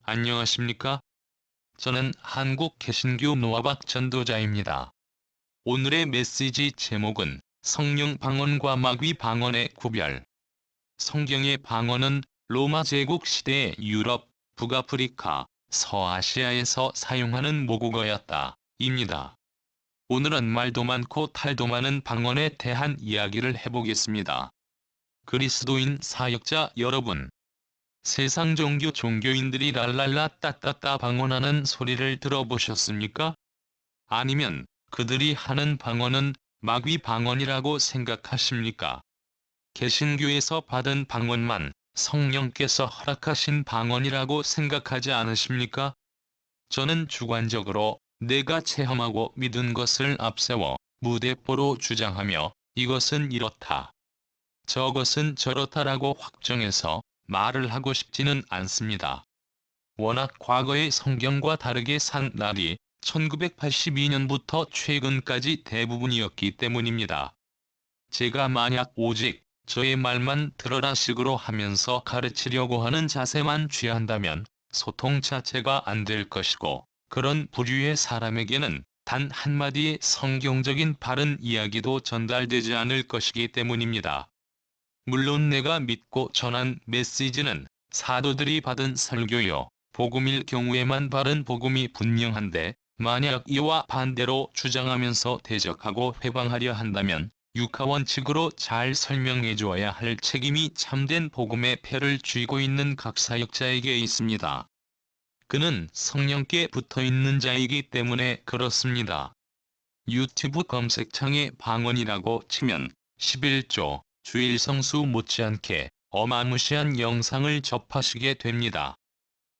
안녕하십니까? 저는 한국 개신교 노아박 전도자입니다. 오늘의 메시지 제목은 성령 방언과 마귀 방언의 구별. 성경의 방언은 로마 제국 시대의 유럽, 북아프리카, 서아시아에서 사용하는 모국어였다. 입니다. 오늘은 말도 많고 탈도 많은 방언에 대한 이야기를 해보겠습니다. 그리스도인 사역자 여러분, 세상 종교인들이 랄랄라 따따따 방언하는 소리를 들어보셨습니까? 아니면 그들이 하는 방언은 마귀 방언이라고 생각하십니까? 개신교에서 받은 방언만 성령께서 허락하신 방언이라고 생각하지 않으십니까? 저는 주관적으로 내가 체험하고 믿은 것을 앞세워 무대뽀로 주장하며 이것은 이렇다, 저것은 저렇다라고 확정해서 말을 하고 싶지는 않습니다. 워낙 과거의 성경과 다르게 산 날이 1982년부터 최근까지 대부분이었기 때문입니다. 제가 만약 오직 저의 말만 들어라 식으로 하면서 가르치려고 하는 자세만 취한다면 소통 자체가 안 될 것이고, 그런 부류의 사람에게는 단 한마디의 성경적인 바른 이야기도 전달되지 않을 것이기 때문입니다. 물론 내가 믿고 전한 메시지는 사도들이 받은 설교요, 복음일 경우에만 바른 복음이 분명한데, 만약 이와 반대로 주장하면서 대적하고 회방하려 한다면 육하원칙으로 잘 설명해 주어야 할 책임이 참된 복음의 패를 쥐고 있는 각 사역자에게 있습니다. 그는 성령께 붙어있는 자이기 때문에 그렇습니다. 유튜브 검색창에 방언이라고 치면 11조 주일 성수 못지않게 어마무시한 영상을 접하시게 됩니다.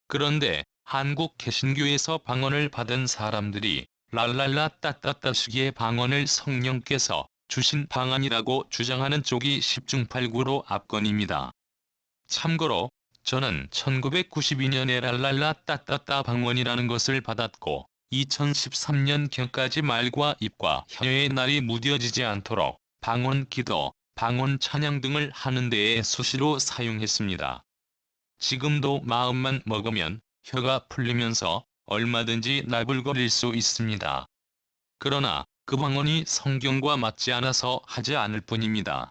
그런데 한국 개신교에서 방언을 받은 사람들이 랄랄라 따따따식의 방언을 성령께서 주신 방언이라고 주장하는 쪽이 10중8구로 압권입니다. 참고로 저는 1992년에 랄랄라 따따따 방언이라는 것을 받았고 2013년경까지 말과 입과 혀의 날이 무뎌지지 않도록 방언 기도, 방언 찬양 등을 하는 데에 수시로 사용했습니다. 지금도 마음만 먹으면 혀가 풀리면서 얼마든지 나불거릴 수 있습니다. 그러나 그 방언이 성경과 맞지 않아서 하지 않을 뿐입니다.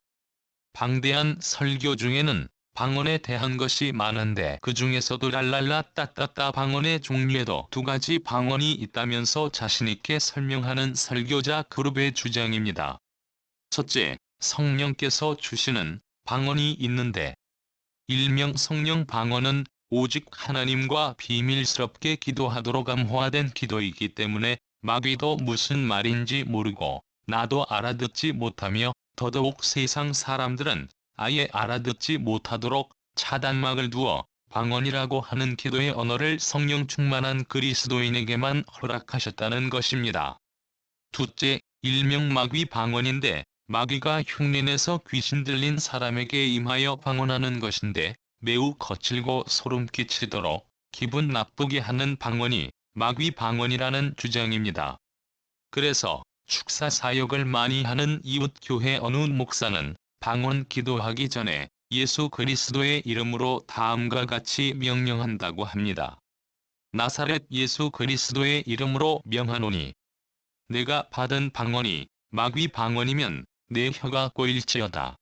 방대한 설교 중에는 방언에 대한 것이 많은데 그 중에서도 랄랄라 따따따 방언의 종류에도 두 가지 방언이 있다면서 자신있게 설명하는 설교자 그룹의 주장입니다. 첫째, 성령께서 주시는 방언이 있는데, 일명 성령 방언은 오직 하나님과 비밀스럽게 기도하도록 암호화된 기도이기 때문에 마귀도 무슨 말인지 모르고 나도 알아듣지 못하며 더더욱 세상 사람들은 아예 알아듣지 못하도록 차단막을 두어 방언이라고 하는 기도의 언어를 성령 충만한 그리스도인에게만 허락하셨다는 것입니다. 둘째, 일명 마귀 방언인데 마귀가 흉내내서 귀신 들린 사람에게 임하여 방언하는 것인데, 매우 거칠고 소름 끼치도록 기분 나쁘게 하는 방언이 마귀 방언이라는 주장입니다. 그래서 축사 사역을 많이 하는 이웃교회 어느 목사는 방언 기도하기 전에 예수 그리스도의 이름으로 다음과 같이 명령한다고 합니다. 나사렛 예수 그리스도의 이름으로 명하노니, 내가 받은 방언이 마귀 방언이면 내 혀가 꼬일지어다.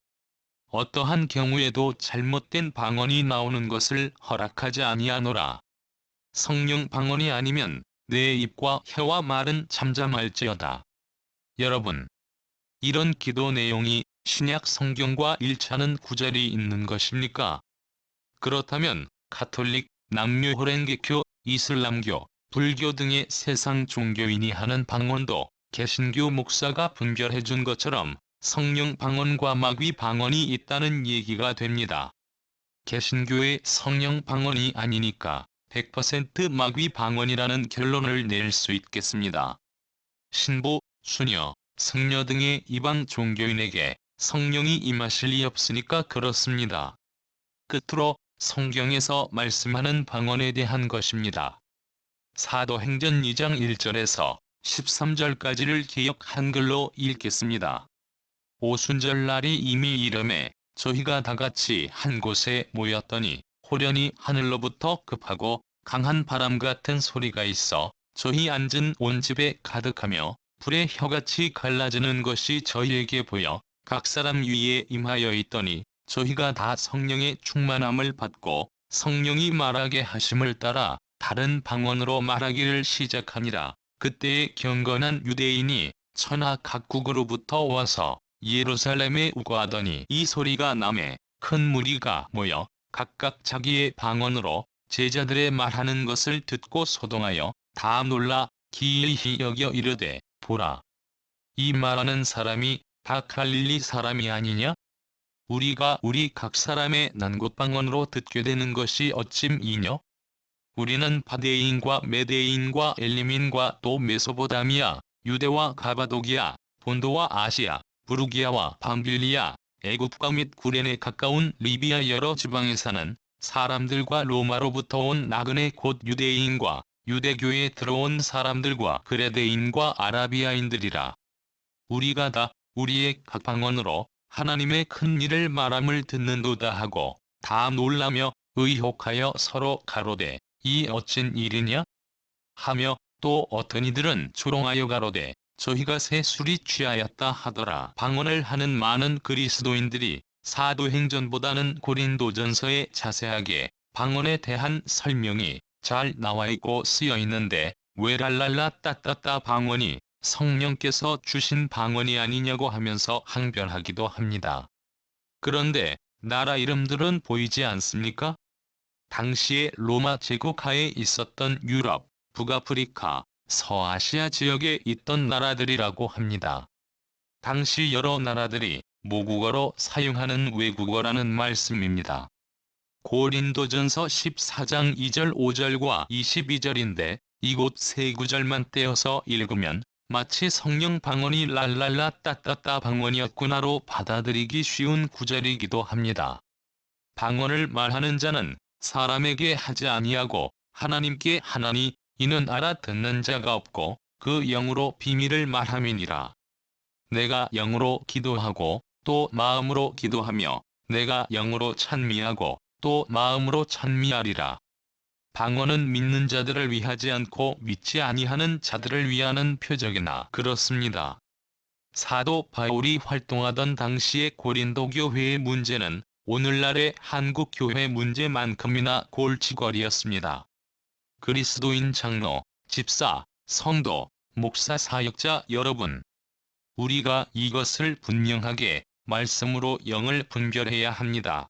어떠한 경우에도 잘못된 방언이 나오는 것을 허락하지 아니하노라. 성령 방언이 아니면 내 입과 혀와 말은 잠잠할지어다. 여러분, 이런 기도 내용이 신약 성경과 일치하는 구절이 있는 것입니까? 그렇다면 가톨릭, 남유호랭개교, 이슬람교, 불교 등의 세상 종교인이 하는 방언도 개신교 목사가 분별해준 것처럼 성령 방언과 마귀 방언이 있다는 얘기가 됩니다. 개신교의 성령 방언이 아니니까 100% 마귀 방언이라는 결론을 낼 수 있겠습니다. 신부, 수녀, 승려 등의 이방 종교인에게 성령이 임하실 리 없으니까 그렇습니다. 끝으로 성경에서 말씀하는 방언에 대한 것입니다. 사도행전 2장 1절에서 13절까지를 개역 한글로 읽겠습니다. 오순절날이 이미 이름에 저희가 다같이 한 곳에 모였더니 호련히 하늘로부터 급하고 강한 바람 같은 소리가 있어 저희 앉은 온 집에 가득하며 불의 혀같이 갈라지는 것이 저희에게 보여 각 사람 위에 임하여 있더니 저희가 다 성령의 충만함을 받고 성령이 말하게 하심을 따라 다른 방언으로 말하기를 시작하니라. 그때에 경건한 유대인이 천하 각국으로부터 와서 예루살렘에 우거하더니 이 소리가 나매 큰 무리가 모여 각각 자기의 방언으로 제자들의 말하는 것을 듣고 소동하여 다 놀라 기이히 여겨 이르되 보라, 이 말하는 사람이 다 갈릴리 사람이 아니냐? 우리가 우리 각 사람의 난곳 방언으로 듣게 되는 것이 어찜이뇨? 우리는 바데인과 메데인과 엘림인과 또 메소포타미아, 유대와 가바도기아, 본도와 아시아, 부르기아와 밤빌리아, 애굽과 및 구롄에 가까운 리비아 여러 지방에 사는 사람들과 로마로부터 온 나그네 곧 유대인과 유대교에 들어온 사람들과 그레데인과 아라비아인들이라. 우리가 다 우리의 각 방언으로 하나님의 큰 일을 말함을 듣는도다 하고 다 놀라며 의혹하여 서로 가로되 이 어찐 일이냐? 하며 또 어떤 이들은 조롱하여 가로되 저희가 새 술이 취하였다 하더라. 방언을 하는 많은 그리스도인들이 사도행전보다는 고린도전서에 자세하게 방언에 대한 설명이 잘 나와 있고 쓰여 있는데 왜 랄랄라 따따따 방언이 성령께서 주신 방언이 아니냐고 하면서 항변하기도 합니다. 그런데 나라 이름들은 보이지 않습니까? 당시에 로마 제국 하에 있었던 유럽, 북아프리카, 서아시아 지역에 있던 나라들이라고 합니다. 당시 여러 나라들이 모국어로 사용하는 외국어라는 말씀입니다. 고린도전서 14장 2절 5절과 22절인데 이곳 세 구절만 떼어서 읽으면 마치 성령 방언이 랄랄라 따따따 방언이었구나로 받아들이기 쉬운 구절이기도 합니다. 방언을 말하는 자는 사람에게 하지 아니하고 하나님께 하나니 이는 알아듣는 자가 없고 그 영으로 비밀을 말함이니라. 내가 영으로 기도하고 또 마음으로 기도하며 내가 영으로 찬미하고 또 마음으로 찬미하리라. 방언은 믿는 자들을 위하지 않고 믿지 아니하는 자들을 위하는 표적이나 그렇습니다. 사도 바울이 활동하던 당시의 고린도 교회의 문제는 오늘날의 한국 교회 문제만큼이나 골칫거리였습니다. 그리스도인 장로, 집사, 성도, 목사 사역자 여러분, 우리가 이것을 분명하게 말씀으로 영을 분별해야 합니다.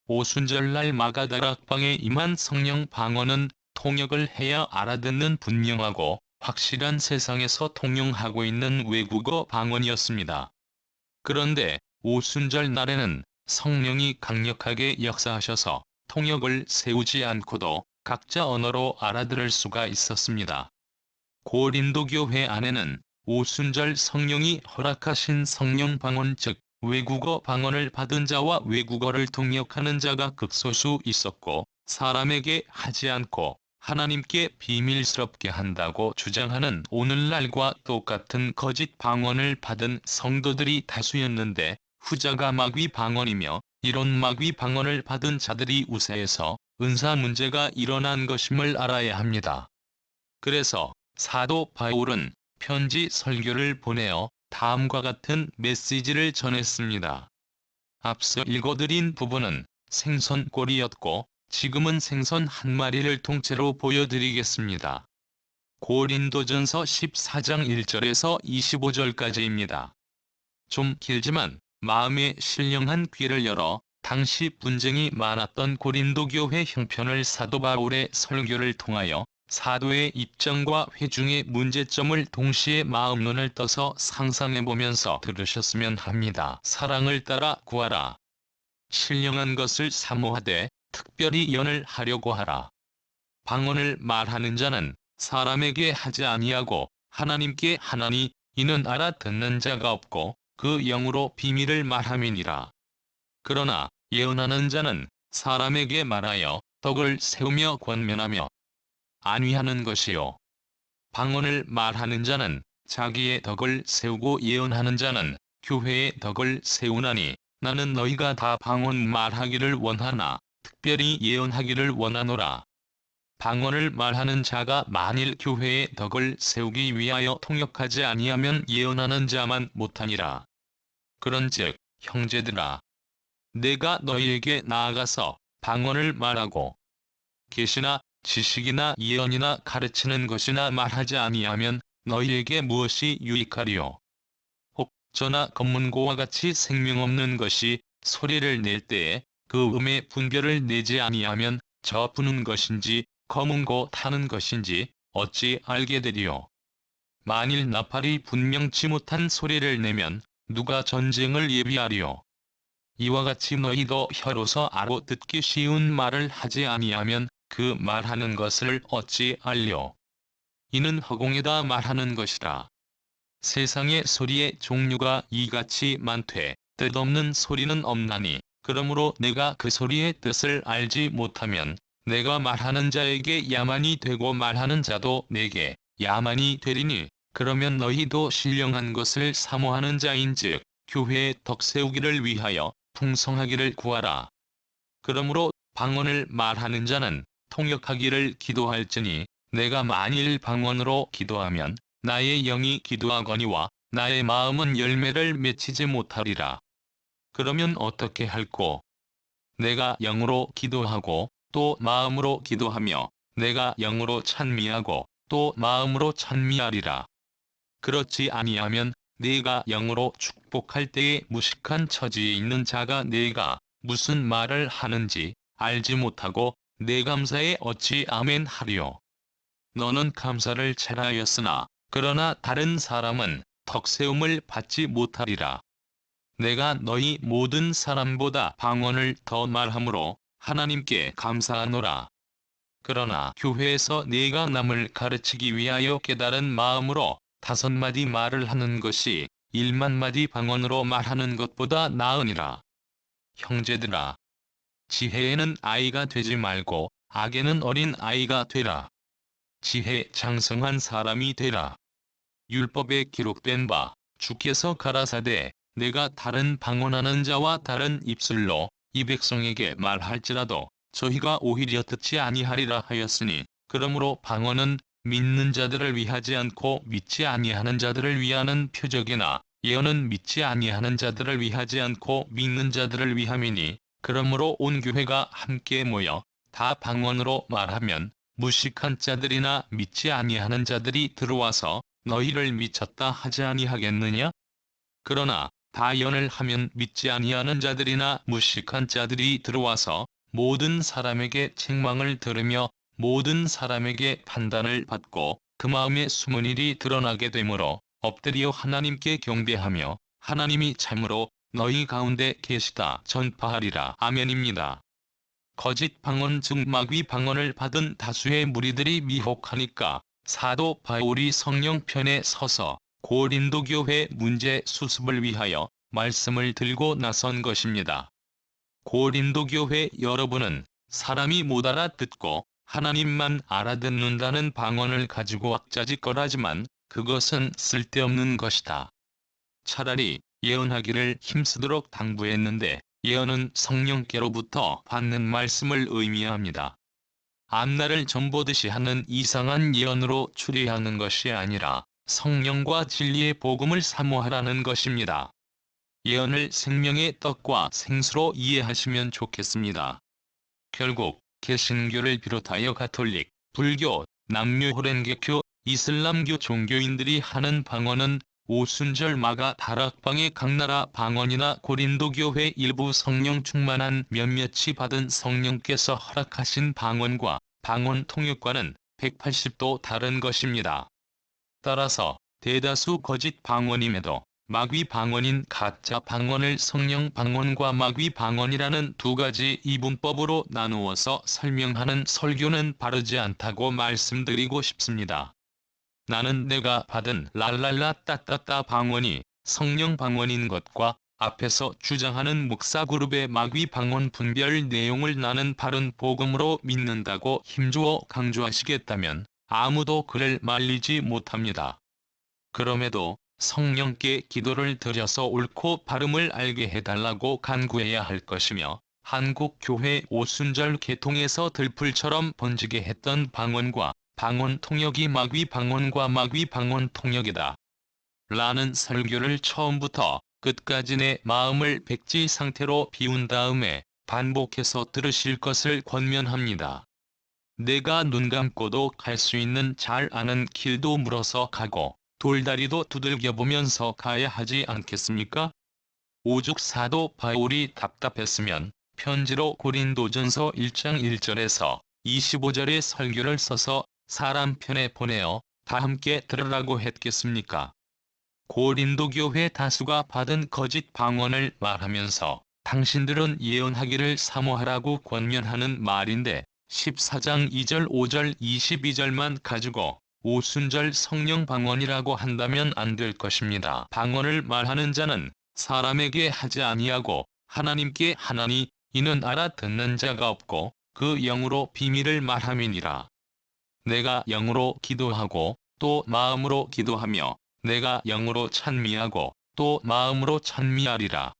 오순절날 마가다락방에 임한 성령 방언은 통역을 해야 알아듣는 분명하고 확실한 세상에서 통용하고 있는 외국어 방언이었습니다. 그런데 오순절 날에는 성령이 강력하게 역사하셔서 통역을 세우지 않고도 각자 언어로 알아들을 수가 있었습니다. 고린도 교회 안에는 오순절 성령이 허락하신 성령 방언 즉 외국어 방언을 받은 자와 외국어를 통역하는 자가 극소수 있었고 사람에게 하지 않고 하나님께 비밀스럽게 한다고 주장하는 오늘날과 똑같은 거짓 방언을 받은 성도들이 다수였는데 후자가 마귀 방언이며 이런 마귀 방언을 받은 자들이 우세해서 은사 문제가 일어난 것임을 알아야 합니다. 그래서 사도 바울은 편지 설교를 보내어 다음과 같은 메시지를 전했습니다. 앞서 읽어드린 부분은 생선꼴이었고 지금은 생선 한 마리를 통째로 보여드리겠습니다. 고린도전서 14장 1절에서 25절까지입니다. 좀 길지만 마음의 신령한 귀를 열어 당시 분쟁이 많았던 고린도 교회 형편을 사도 바울의 설교를 통하여 사도의 입장과 회중의 문제점을 동시에 마음눈을 떠서 상상해보면서 들으셨으면 합니다. 사랑을 따라 구하라. 신령한 것을 사모하되 특별히 연을 하려고 하라. 방언을 말하는 자는 사람에게 하지 아니하고 하나님께 하나니 이는 알아듣는 자가 없고 그 영으로 비밀을 말함이니라. 그러나 예언하는 자는 사람에게 말하여 덕을 세우며 권면하며 안위하는 것이요. 방언을 말하는 자는 자기의 덕을 세우고 예언하는 자는 교회의 덕을 세우나니 나는 너희가 다 방언 말하기를 원하나 특별히 예언하기를 원하노라. 방언을 말하는 자가 만일 교회의 덕을 세우기 위하여 통역하지 아니하면 예언하는 자만 못하니라. 그런즉 형제들아, 내가 너희에게 나아가서 방언을 말하고 계시나 지식이나 예언이나 가르치는 것이나 말하지 아니하면 너희에게 무엇이 유익하리요? 혹 저나 검문고와 같이 생명 없는 것이 소리를 낼 때에 그 음의 분별을 내지 아니하면 저 부는 것인지 검은고 타는 것인지 어찌 알게 되리요? 만일 나팔이 분명치 못한 소리를 내면 누가 전쟁을 예비하리요? 이와 같이 너희도 혀로서 알아듣기 쉬운 말을 하지 아니하면 그 말하는 것을 어찌 알려? 이는 허공에다 말하는 것이라. 세상의 소리의 종류가 이같이 많되 뜻없는 소리는 없나니 그러므로 내가 그 소리의 뜻을 알지 못하면 내가 말하는 자에게 야만이 되고 말하는 자도 내게 야만이 되리니 그러면 너희도 신령한 것을 사모하는 자인즉 교회의 덕 세우기를 위하여 풍성하기를 구하라. 그러므로 방언을 말하는 자는 통역하기를 기도할지니 내가 만일 방언으로 기도하면 나의 영이 기도하거니와 나의 마음은 열매를 맺히지 못하리라. 그러면 어떻게 할꼬? 내가 영으로 기도하고 또 마음으로 기도하며 내가 영으로 찬미하고 또 마음으로 찬미하리라. 그렇지 아니하면 네가 영으로 축복할 때에 무식한 처지에 있는 자가 네가 무슨 말을 하는지 알지 못하고 내 감사에 어찌 아멘 하리요? 너는 감사를 잘하였으나 그러나 다른 사람은 덕세움을 받지 못하리라. 내가 너희 모든 사람보다 방언을 더 말함으로 하나님께 감사하노라. 그러나 교회에서 네가 남을 가르치기 위하여 깨달은 마음으로 5마디 말을 하는 것이 1만 마디 방언으로 말하는 것보다 나으니라. 형제들아, 지혜에는 아이가 되지 말고 악에는 어린 아이가 되라. 지혜 장성한 사람이 되라. 율법에 기록된 바 주께서 가라사대 내가 다른 방언하는 자와 다른 입술로 이 백성에게 말할지라도 저희가 오히려 듣지 아니하리라 하였으니 그러므로 방언은 믿는 자들을 위하지 않고 믿지 아니하는 자들을 위하는 표적이나 예언은 믿지 아니하는 자들을 위하지 않고 믿는 자들을 위함이니 그러므로 온 교회가 함께 모여 다 방언으로 말하면 무식한 자들이나 믿지 아니하는 자들이 들어와서 너희를 미쳤다 하지 아니하겠느냐? 그러나 다 예언을 하면 믿지 아니하는 자들이나 무식한 자들이 들어와서 모든 사람에게 책망을 들으며 모든 사람에게 판단을 받고 그 마음에 숨은 일이 드러나게 되므로 엎드려 하나님께 경배하며 하나님이 참으로 너희 가운데 계시다 전파하리라. 아멘입니다. 거짓 방언 즉 마귀 방언을 받은 다수의 무리들이 미혹하니까 사도 바울이 성령편에 서서 고린도 교회 문제 수습을 위하여 말씀을 들고 나선 것입니다. 고린도 교회 여러분은 사람이 못 알아듣고 하나님만 알아듣는다는 방언을 가지고 왁자지껄하지만 그것은 쓸데없는 것이다. 차라리 예언하기를 힘쓰도록 당부했는데 예언은 성령께로부터 받는 말씀을 의미합니다. 앞날을 전보듯이 하는 이상한 예언으로 추리하는 것이 아니라 성령과 진리의 복음을 사모하라는 것입니다. 예언을 생명의 떡과 생수로 이해하시면 좋겠습니다. 결국 개신교를 비롯하여 가톨릭, 불교, 남유 호랭개교, 이슬람교 종교인들이 하는 방언은 오순절 마가 다락방의 각 나라 방언이나 고린도 교회 일부 성령 충만한 몇몇이 받은 성령께서 허락하신 방언과 방언 통역과는 180도 다른 것입니다. 따라서 대다수 거짓 방언임에도 마귀 방언인 가짜 방언을 성령 방언과 마귀 방언이라는 두 가지 이분법으로 나누어서 설명하는 설교는 바르지 않다고 말씀드리고 싶습니다. 나는 내가 받은 랄랄라 따따따 방언이 성령 방언인 것과 앞에서 주장하는 목사 그룹의 마귀 방언 분별 내용을 나는 바른 복음으로 믿는다고 힘주어 강조하시겠다면 아무도 그를 말리지 못합니다. 그럼에도 성령께 기도를 드려서 옳고 바름을 알게 해달라고 간구해야 할 것이며 한국교회 오순절 개통에서 들풀처럼 번지게 했던 방언과 방언 통역이 마귀 방언과 마귀 방언 통역이다. 라는 설교를 처음부터 끝까지 내 마음을 백지 상태로 비운 다음에 반복해서 들으실 것을 권면합니다. 내가 눈 감고도 갈 수 있는 잘 아는 길도 물어서 가고 돌다리도 두들겨 보면서 가야 하지 않겠습니까? 오죽 사도 바울이 답답했으면 편지로 고린도전서 1장 1절에서 25절의 설교를 써서 사람 편에 보내어 다 함께 들으라고 했겠습니까? 고린도 교회 다수가 받은 거짓 방언을 말하면서 당신들은 예언하기를 사모하라고 권면하는 말인데 14장 2절 5절 22절만 가지고 오순절 성령 방언이라고 한다면 안 될 것입니다. 방언을 말하는 자는 사람에게 하지 아니하고 하나님께 하나니 이는 알아듣는 자가 없고 그 영으로 비밀을 말함이니라. 내가 영으로 기도하고 또 마음으로 기도하며 내가 영으로 찬미하고 또 마음으로 찬미하리라.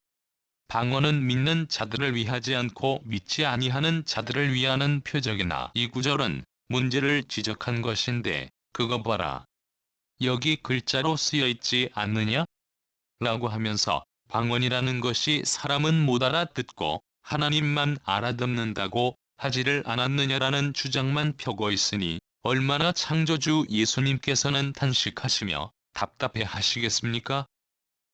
방언은 믿는 자들을 위하지 않고 믿지 아니하는 자들을 위하는 표적이나 이 구절은 문제를 지적한 것인데 그거 봐라. 여기 글자로 쓰여 있지 않느냐? 라고 하면서 방언이라는 것이 사람은 못 알아듣고 하나님만 알아듣는다고 하지를 않았느냐라는 주장만 펴고 있으니 얼마나 창조주 예수님께서는 탄식하시며 답답해 하시겠습니까?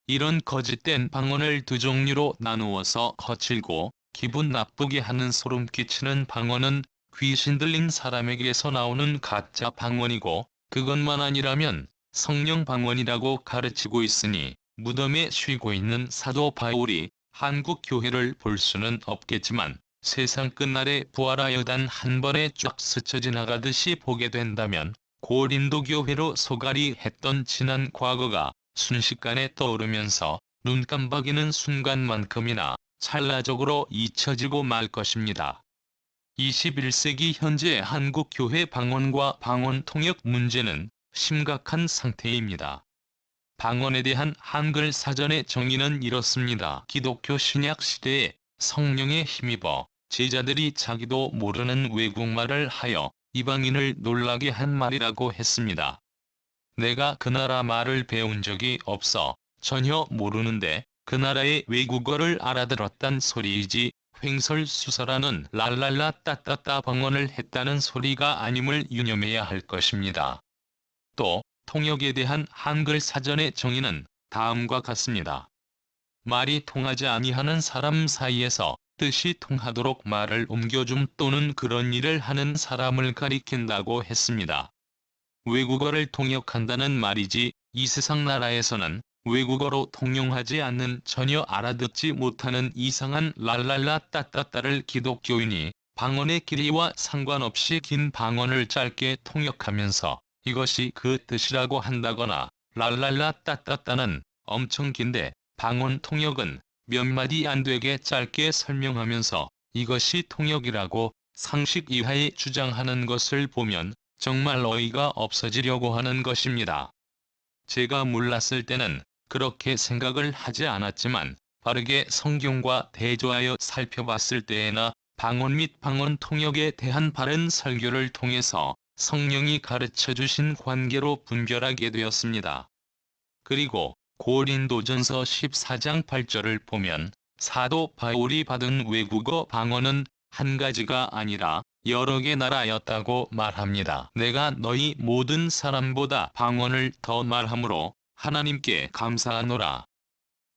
이런 거짓된 방언을 두 종류로 나누어서 거칠고 기분 나쁘게 하는 소름 끼치는 방언은 귀신 들린 사람에게서 나오는 가짜 방언이고 그것만 아니라면 성령 방언이라고 가르치고 있으니 무덤에 쉬고 있는 사도 바울이 한국 교회를 볼 수는 없겠지만 세상 끝날에 부활하여 단 한 번에 쫙 스쳐 지나가듯이 보게 된다면 고린도 교회로 소갈이 했던 지난 과거가 순식간에 떠오르면서 눈 깜박이는 순간만큼이나 찰나적으로 잊혀지고 말 것입니다. 21세기 현재 한국 교회 방언과 방언 통역 문제는 심각한 상태입니다. 방언에 대한 한글 사전의 정의는 이렇습니다. 기독교 신약 시대에 성령에 힘입어 제자들이 자기도 모르는 외국말을 하여 이방인을 놀라게 한 말이라고 했습니다. 내가 그 나라 말을 배운 적이 없어 전혀 모르는데 그 나라의 외국어를 알아들었단 소리이지 횡설수설하는 랄랄라 따따따 방언을 했다는 소리가 아님을 유념해야 할 것입니다. 또 통역에 대한 한글 사전의 정의는 다음과 같습니다. 말이 통하지 아니하는 사람 사이에서 뜻이 통하도록 말을 옮겨줌 또는 그런 일을 하는 사람을 가리킨다고 했습니다. 외국어를 통역한다는 말이지 이 세상 나라에서는 외국어로 통용하지 않는 전혀 알아듣지 못하는 이상한 랄랄라 따따따를 기독교인이 방언의 길이와 상관없이 긴 방언을 짧게 통역하면서 이것이 그 뜻이라고 한다거나 랄랄라 따따따는 엄청 긴데 방언 통역은 몇 마디 안 되게 짧게 설명하면서 이것이 통역이라고 상식 이하에 주장하는 것을 보면 정말 어이가 없어지려고 하는 것입니다. 제가 몰랐을 때는 그렇게 생각을 하지 않았지만 바르게 성경과 대조하여 살펴봤을 때에나 방언 및 방언 통역에 대한 바른 설교를 통해서 성령이 가르쳐 주신 관계로 분별하게 되었습니다. 그리고 고린도전서 14장 8절을 보면 사도 바울이 받은 외국어 방언은 한 가지가 아니라 여러 개 나라였다고 말합니다. 내가 너희 모든 사람보다 방언을 더 말함으로 하나님께 감사하노라.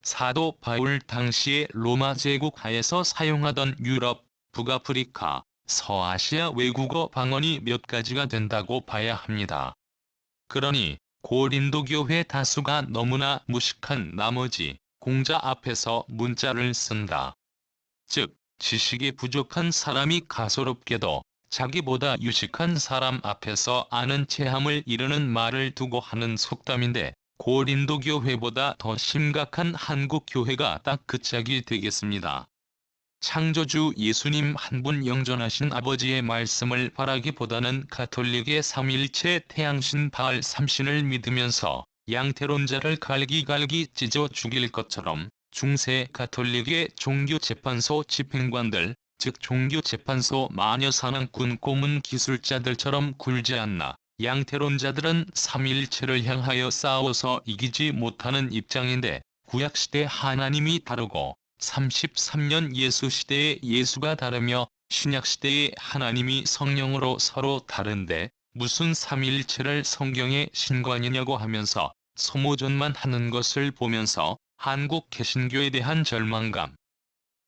사도 바울 당시에 로마 제국 하에서 사용하던 유럽, 북아프리카, 서아시아 외국어 방언이 몇 가지가 된다고 봐야 합니다. 그러니 고린도 교회 다수가 너무나 무식한 나머지 공자 앞에서 문자를 쓴다. 즉 지식이 부족한 사람이 가소롭게도 자기보다 유식한 사람 앞에서 아는 체함을 이르는 말을 두고 하는 속담인데 고린도 교회보다 더 심각한 한국 교회가 딱 그 짝이 되겠습니다. 창조주 예수님 한 분 영존하신 아버지의 말씀을 바라기보다는 가톨릭의 삼위일체 태양신 바알 삼신을 믿으면서 양태론자를 갈기갈기 찢어 죽일 것처럼 중세 가톨릭의 종교재판소 집행관들, 즉 종교재판소 마녀사냥꾼 고문 기술자들처럼 굴지 않나 양태론자들은 삼위일체를 향하여 싸워서 이기지 못하는 입장인데, 구약시대 하나님이 다르고 33년 예수시대의 예수가 다르며 신약시대의 하나님이 성령으로 서로 다른데 무슨 삼위일체를 성경의 신관이냐고 하면서 소모전만 하는 것을 보면서 한국 개신교에 대한 절망감을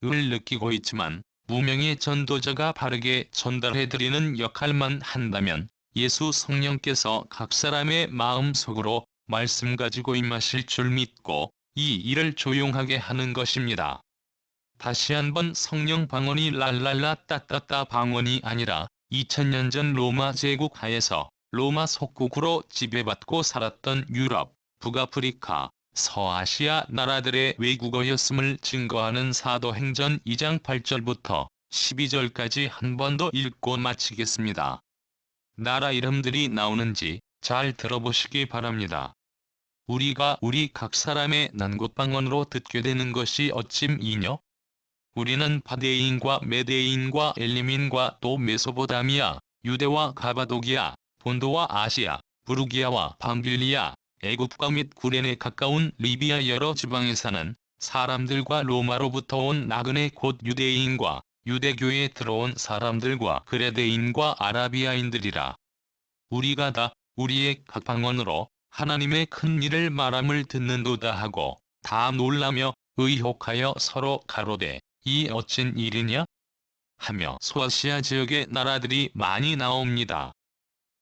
느끼고 있지만, 무명의 전도자가 바르게 전달해드리는 역할만 한다면 예수 성령께서 각 사람의 마음속으로 말씀 가지고 임하실 줄 믿고 이 일을 조용하게 하는 것입니다. 다시 한번 성령 방언이 랄랄라 따따따 방언이 아니라 2000년 전 로마 제국 하에서 로마 속국으로 지배받고 살았던 유럽, 북아프리카, 서아시아 나라들의 외국어였음을 증거하는 사도행전 2장 8절부터 12절까지 한 번 더 읽고 마치겠습니다. 나라 이름들이 나오는지 잘 들어보시기 바랍니다. 우리가 우리 각 사람의 난곳방언으로 듣게 되는 것이 어찜이뇨? 우리는 바데인과 메데인과 엘림인과 또 메소포타미아, 유대와 가바도기아, 본도와 아시아, 부르기아와 밤빌리아, 애굽과 및 구레네 가까운 리비아 여러 지방에 사는 사람들과 로마로부터 온 나그네 곧 유대인과 유대교에 들어온 사람들과 그레데인과 아라비아인들이라. 우리가 다 우리의 각 방언으로 하나님의 큰 일을 말함을 듣는도다 하고 다 놀라며 의혹하여 서로 가로되 이 어찐 일이냐? 하며 소아시아 지역의 나라들이 많이 나옵니다.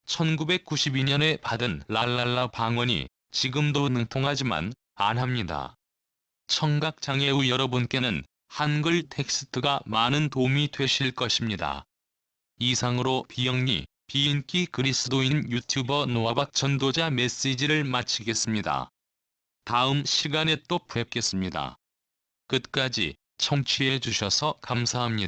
1992년에 받은 랄랄라 방언이 지금도 능통하지만 안 합니다. 청각장애우 여러분께는 한글 텍스트가 많은 도움이 되실 것입니다. 이상으로 비영리, 비인기 그리스도인 유튜버 노아박 전도자 메시지를 마치겠습니다. 다음 시간에 또 뵙겠습니다. 끝까지 청취해 주셔서 감사합니다.